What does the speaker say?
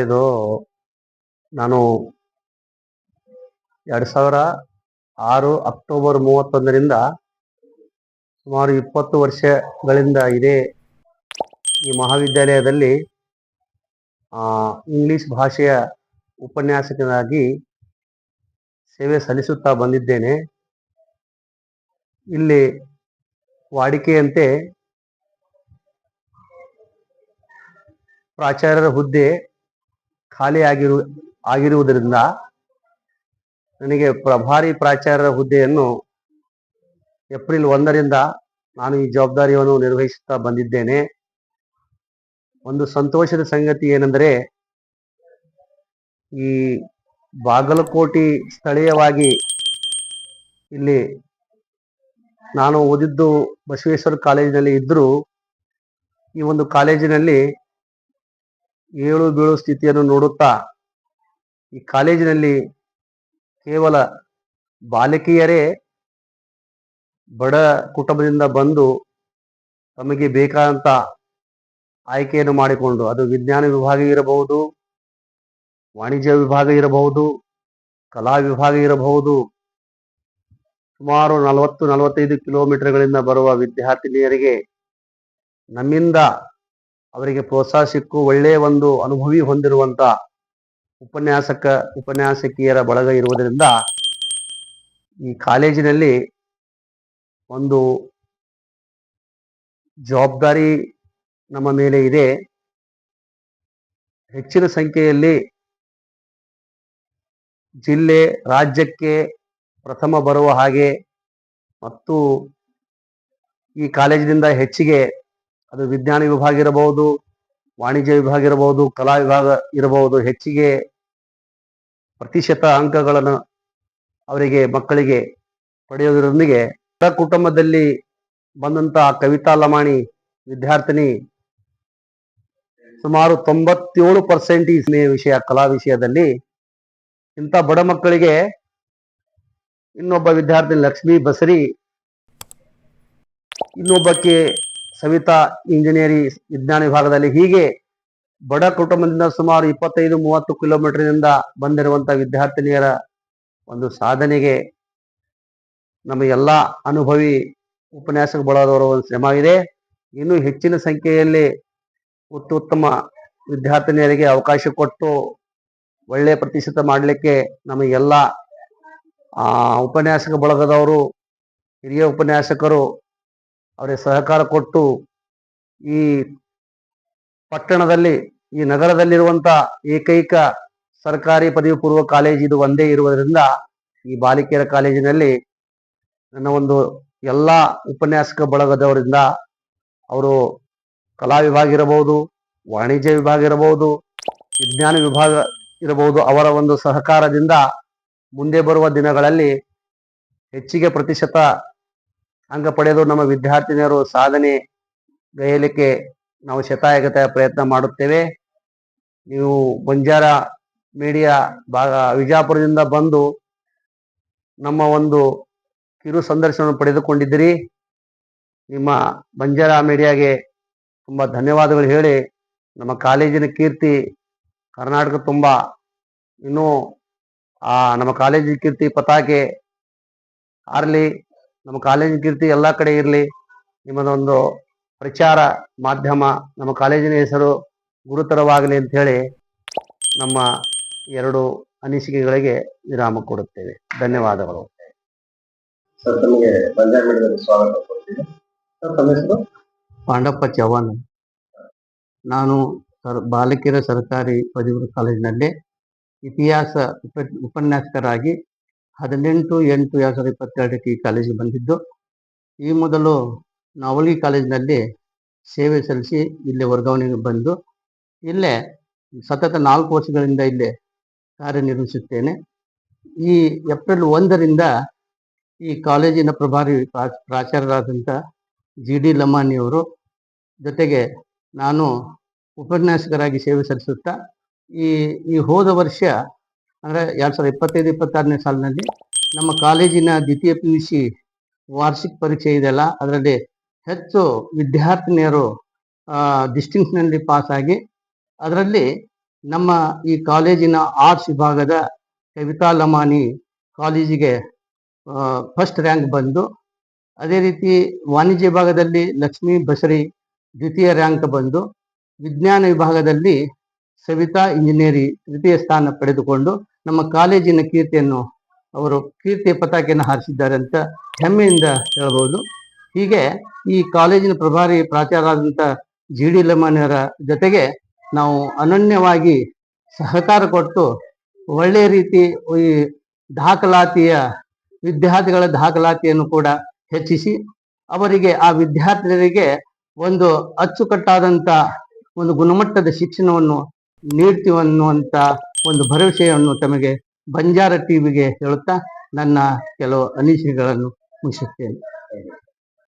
ಇದು ನಾನು 2006 ಅಕ್ಟೋಬರ್ 31ರಿಂದ ಸುಮಾರು 20 ವರ್ಷಗಳಿಂದ ಇದೇ ಈ ಮಹಾವಿದ್ಯಾಲಯದಲ್ಲಿ ಇಂಗ್ಲಿಷ್ ಭಾಷೆಯ ಉಪನ್ಯಾಸಕನಾಗಿ ಸೇವೆ ಸಲ್ಲಿಸುತ್ತಾ ಬಂದಿದ್ದೇನೆ. ಇಲ್ಲಿ ವಾಡಿಕೆಯಂತೆ ಪ್ರಾಚಾರ್ಯರ ಹುದ್ದೆ ಖಾಲಿ ಆಗಿರುವುದರಿಂದ ನನಗೆ ಪ್ರಭಾರಿ ಪ್ರಾಚಾರ್ಯರ ಹುದ್ದೆಯನ್ನು ಏಪ್ರಿಲ್ 1ರಿಂದ ನಾನು ಈ ಜವಾಬ್ದಾರಿಯನ್ನು ನಿರ್ವಹಿಸುತ್ತಾ ಬಂದಿದ್ದೇನೆ. ಒಂದು ಸಂತೋಷದ ಸಂಗತಿ ಏನೆಂದರೆ, ಈ ಬಾಗಲಕೋಟೆ ಸ್ಥಳೀಯವಾಗಿ ಇಲ್ಲಿ ನಾನು ಓದಿದ್ದು ಬಸವೇಶ್ವರ ಕಾಲೇಜಿನಲ್ಲಿ ಇದ್ದರೂ ಈ ಒಂದು ಕಾಲೇಜಿನಲ್ಲಿ ಏಳು ಬೀಳು ಸ್ಥಿತಿಯನ್ನು ನೋಡುತ್ತಾ ಈ ಕಾಲೇಜಿನಲ್ಲಿ ಕೇವಲ ಬಾಲಕಿಯರೇ ಬಡ ಕುಟುಂಬದಿಂದ ಬಂದು ತಮಗೆ ಬೇಕಾದಂತ ಆಯ್ಕೆಯನ್ನು ಮಾಡಿಕೊಂಡು, ಅದು ವಿಜ್ಞಾನ ವಿಭಾಗ ಇರಬಹುದು, ವಾಣಿಜ್ಯ ವಿಭಾಗ ಇರಬಹುದು, ಕಲಾ ವಿಭಾಗ ಇರಬಹುದು, ಸುಮಾರು 40-45 ಕಿಲೋಮೀಟರ್ಗಳಿಂದ ಬರುವ ವಿದ್ಯಾರ್ಥಿನಿಯರಿಗೆ ನಮ್ಮಿಂದ ಅವರಿಗೆ ಪ್ರೋತ್ಸಾಹ ಸಿಕ್ಕು ಒಳ್ಳೆಯ ಒಂದು ಅನುಭವಿ ಹೊಂದಿರುವಂತ ಉಪನ್ಯಾಸಕಿಯರ ಬಳಗ ಇರುವುದರಿಂದ ಈ ಕಾಲೇಜಿನಲ್ಲಿ ಒಂದು ಜವಾಬ್ದಾರಿ ನಮ್ಮ ಮೇಲೆ ಇದೆ. ಹೆಚ್ಚಿನ ಸಂಖ್ಯೆಯಲ್ಲಿ ಜಿಲ್ಲೆ ರಾಜ್ಯಕ್ಕೆ ಪ್ರಥಮ ಬರುವ ಹಾಗೆ ಮತ್ತು ಈ ಕಾಲೇಜಿನಿಂದ ಹೆಚ್ಚಿಗೆ ಅದು ವಿಜ್ಞಾನ ವಿಭಾಗ ಇರಬಹುದು, ವಾಣಿಜ್ಯ ವಿಭಾಗ ಇರಬಹುದು, ಕಲಾ ವಿಭಾಗ ಇರಬಹುದು, ಹೆಚ್ಚಿಗೆ ಪ್ರತಿಶತ ಅಂಕಗಳನ್ನು ಅವರಿಗೆ ಮಕ್ಕಳಿಗೆ ಪಡೆಯುವುದರೊಂದಿಗೆ ಕುಟುಂಬದಲ್ಲಿ ಬಂದಂತ ಕವಿತಾ ಲಮಾಣಿ ವಿದ್ಯಾರ್ಥಿನಿ ಸುಮಾರು 97% ವಿಷಯ ಕಲಾ ವಿಷಯದಲ್ಲಿ. ಇಂಥ ಬಡ ಮಕ್ಕಳಿಗೆ ಇನ್ನೊಬ್ಬ ವಿದ್ಯಾರ್ಥಿನಿ ಲಕ್ಷ್ಮೀ ಬಸರಿ, ಇನ್ನೊಬ್ಬಕ್ಕೆ ಸವಿತಾ ಇಂಜಿನಿಯರಿಂಗ್ ವಿಜ್ಞಾನ ವಿಭಾಗದಲ್ಲಿ, ಹೀಗೆ ಬಡ ಕುಟುಂಬದಿಂದ ಸುಮಾರು 25-30 ಕಿಲೋಮೀಟರ್ನಿಂದ ಬಂದಿರುವಂತಹ ವಿದ್ಯಾರ್ಥಿನಿಯರ ಒಂದು ಸಾಧನೆಗೆ ನಮ್ಮ ಎಲ್ಲ ಅನುಭವಿ ಉಪನ್ಯಾಸಕ ಬಳಗದವರ ಒಂದು ಶ್ರಮ ಇದೆ. ಇನ್ನೂ ಹೆಚ್ಚಿನ ಸಂಖ್ಯೆಯಲ್ಲಿ ಉತ್ತಮ ವಿದ್ಯಾರ್ಥಿನಿಯರಿಗೆ ಅವಕಾಶ ಕೊಟ್ಟು ಒಳ್ಳೆಯ ಪ್ರತಿಶತ ಮಾಡಲಿಕ್ಕೆ ನಮಗೆಲ್ಲ ಉಪನ್ಯಾಸಕ ಬಳಗದವರು, ಹಿರಿಯ ಉಪನ್ಯಾಸಕರು ಅವರಿಗೆ ಸಹಕಾರ ಕೊಟ್ಟು ಈ ಪಟ್ಟಣದಲ್ಲಿ, ಈ ನಗರದಲ್ಲಿರುವಂತ ಏಕೈಕ ಸರ್ಕಾರಿ ಪದವಿ ಪೂರ್ವ ಕಾಲೇಜ್ ಇದು ಒಂದೇ ಇರುವುದರಿಂದ ಈ ಬಾಲಿಕೆಯರ ಕಾಲೇಜಿನಲ್ಲಿ ನನ್ನ ಒಂದು ಎಲ್ಲ ಉಪನ್ಯಾಸಕ ಬಳಗದವರಿಂದ, ಅವರು ಕಲಾ ವಿಭಾಗ ಇರಬಹುದು, ವಾಣಿಜ್ಯ ವಿಭಾಗ ಇರಬಹುದು, ವಿಜ್ಞಾನ ವಿಭಾಗ ಇರಬಹುದು, ಅವರ ಒಂದು ಸಹಕಾರದಿಂದ ಮುಂದೆ ಬರುವ ದಿನಗಳಲ್ಲಿ ಹೆಚ್ಚಿಗೆ ಪ್ರತಿಶತ ಅಂಕ ಪಡೆದು ನಮ್ಮ ವಿದ್ಯಾರ್ಥಿನಿಯರು ಸಾಧನೆ ಗೈಯಲಿಕ್ಕೆ ನಾವು ಶತಾಯಗತಾಯ ಪ್ರಯತ್ನ ಮಾಡುತ್ತೇವೆ. ನೀವು ಬಂಜಾರ ಮೀಡಿಯಾ ವಿಜಾಪುರದಿಂದ ಬಂದು ನಮ್ಮ ಒಂದು ಕಿರು ಸಂದರ್ಶನವನ್ನು ಪಡೆದುಕೊಂಡಿದ್ದೀರಿ. ನಿಮ್ಮ ಬಂಜಾರ ಮೀಡಿಯಾಗೆ ತುಂಬ ಧನ್ಯವಾದಗಳು ಹೇಳಿ, ನಮ್ಮ ಕಾಲೇಜಿನ ಕೀರ್ತಿ ಕರ್ನಾಟಕ ತುಂಬ ಇನ್ನೂ ನಮ್ಮ ಕಾಲೇಜಿನ ಕೀರ್ತಿ ಪತಾಕೆ ಹಾರಲಿ, ನಮ್ಮ ಕಾಲೇಜಿನ ಕೀರ್ತಿ ಎಲ್ಲ ಕಡೆ ಇರಲಿ. ನಿಮ್ಮದೊಂದು ಪ್ರಚಾರ ಮಾಧ್ಯಮ ನಮ್ಮ ಕಾಲೇಜಿನ ಹೆಸರು ಗುರುತರವಾಗಲಿ ಅಂತ ಹೇಳಿ ನಮ್ಮ ಎರಡು ಅನಿಸಿಕೆಗಳಿಗೆ ವಿರಾಮ ಕೊಡುತ್ತೇವೆ. ಧನ್ಯವಾದಗಳು. ಸರ್, ತಮಗೆ ಬಂಜಾರ ಮೀಡಿಯಾದಲ್ಲಿ ಸ್ವಾಗತ ಕೊಡ್ತೀನಿ. ಸರ್, ತಮ್ಮ ಹೆಸರು? ಪಾಂಡಪ್ಪ ಚವ್ಹಾಣ್. ನಾನು ಬಾಲಕಿಯರ ಸರ್ಕಾರಿ ಪದವಿ ಕಾಲೇಜಿನಲ್ಲಿ ಇತಿಹಾಸ ಉಪನ್ಯಾಸಕರಾಗಿ 18/8/2022 ಈ ಕಾಲೇಜಿಗೆ ಬಂದಿದ್ದು, ಈ ಮೊದಲು ನಾವಲಿ ಕಾಲೇಜಿನಲ್ಲಿ ಸೇವೆ ಸಲ್ಲಿಸಿ ಇಲ್ಲೇ ವರ್ಗಾವಣೆಗೆ ಬಂದು ಇಲ್ಲೇ ಸತತ 4 ವರ್ಷಗಳಿಂದ ಇಲ್ಲೇ ಕಾರ್ಯನಿರ್ವಹಿಸುತ್ತೇನೆ. ಈ ಏಪ್ರಿಲ್ 1ರಿಂದ ಈ ಕಾಲೇಜಿನ ಪ್ರಭಾರಿ ಪ್ರಾಚಾರ್ಯರಾದಂಥ GD ಲಮಾನಿಯವರು ಜೊತೆಗೆ ನಾನು ಉಪನ್ಯಾಸಕರಾಗಿ ಸೇವೆ ಸಲ್ಲಿಸುತ್ತಾ ಈ ಹೋದ ವರ್ಷ ಅಂದರೆ 2025-26ನೇ ಸಾಲಿನಲ್ಲಿ ನಮ್ಮ ಕಾಲೇಜಿನ ದ್ವಿತೀಯ PUC ವಾರ್ಷಿಕ ಪರೀಕ್ಷೆ ಇದೆಯಲ್ಲ, ಅದರಲ್ಲಿ ಹೆಚ್ಚು ವಿದ್ಯಾರ್ಥಿನಿಯರು ಡಿಸ್ಟಿಂಕ್ಷನ್ನಲ್ಲಿ ಪಾಸ್ ಆಗಿ ಅದರಲ್ಲಿ ನಮ್ಮ ಈ ಕಾಲೇಜಿನ ಆರ್ಟ್ಸ್ ವಿಭಾಗದ ಕವಿತಾ ಲಮಾನಿ ಕಾಲೇಜಿಗೆ ಫಸ್ಟ್ ರ್ಯಾಂಕ್ ಬಂದು, ಅದೇ ರೀತಿ ವಾಣಿಜ್ಯ ವಿಭಾಗದಲ್ಲಿ ಲಕ್ಷ್ಮೀ ಬಸರಿ ದ್ವಿತೀಯ ರ್ಯಾಂಕ್ ಬಂದು, ವಿಜ್ಞಾನ ವಿಭಾಗದಲ್ಲಿ ಸವಿತಾ ಇಂಜಿನಿಯರಿ ತೃತೀಯ ಸ್ಥಾನ ಪಡೆದುಕೊಂಡು ನಮ್ಮ ಕಾಲೇಜಿನ ಕೀರ್ತಿಯನ್ನು ಅವರು ಕೀರ್ತಿಯ ಪತಾಕೆಯನ್ನು ಹಾರಿಸಿದ್ದಾರೆ ಅಂತ ಹೆಮ್ಮೆಯಿಂದ ಹೇಳಬಹುದು. ಹೀಗೆ ಈ ಕಾಲೇಜಿನ ಪ್ರಭಾರಿ ಪ್ರಾಚಾರ್ಯರಾದಂಥ ಜಿ ಡಿ ಲಮಾನಿಯವರ ಜೊತೆಗೆ ನಾವು ಅನನ್ಯವಾಗಿ ಸಹಕಾರ ಕೊಟ್ಟು ಒಳ್ಳೆಯ ರೀತಿ ಈ ದಾಖಲಾತಿಯ ವಿದ್ಯಾರ್ಥಿಗಳ ದಾಖಲಾತಿಯನ್ನು ಕೂಡ ಹೆಚ್ಚಿಸಿ ಅವರಿಗೆ ಆ ವಿದ್ಯಾರ್ಥಿಗಳಿಗೆ ಒಂದು ಅಚ್ಚುಕಟ್ಟಾದಂಥ ಒಂದು ಗುಣಮಟ್ಟದ ಶಿಕ್ಷಣವನ್ನು ನೀಡ್ತೀವಿ ಅನ್ನುವಂಥ ಒಂದು ಭರವಸೆಯನ್ನು ತಮಗೆ ಬಂಜಾರ ಟಿವಿಗೆ ಹೇಳುತ್ತಾ ನನ್ನ ಕೆಲವು ಅನಿಸಿಕೆಗಳನ್ನು ಮುಗಿಸುತ್ತೇನೆ.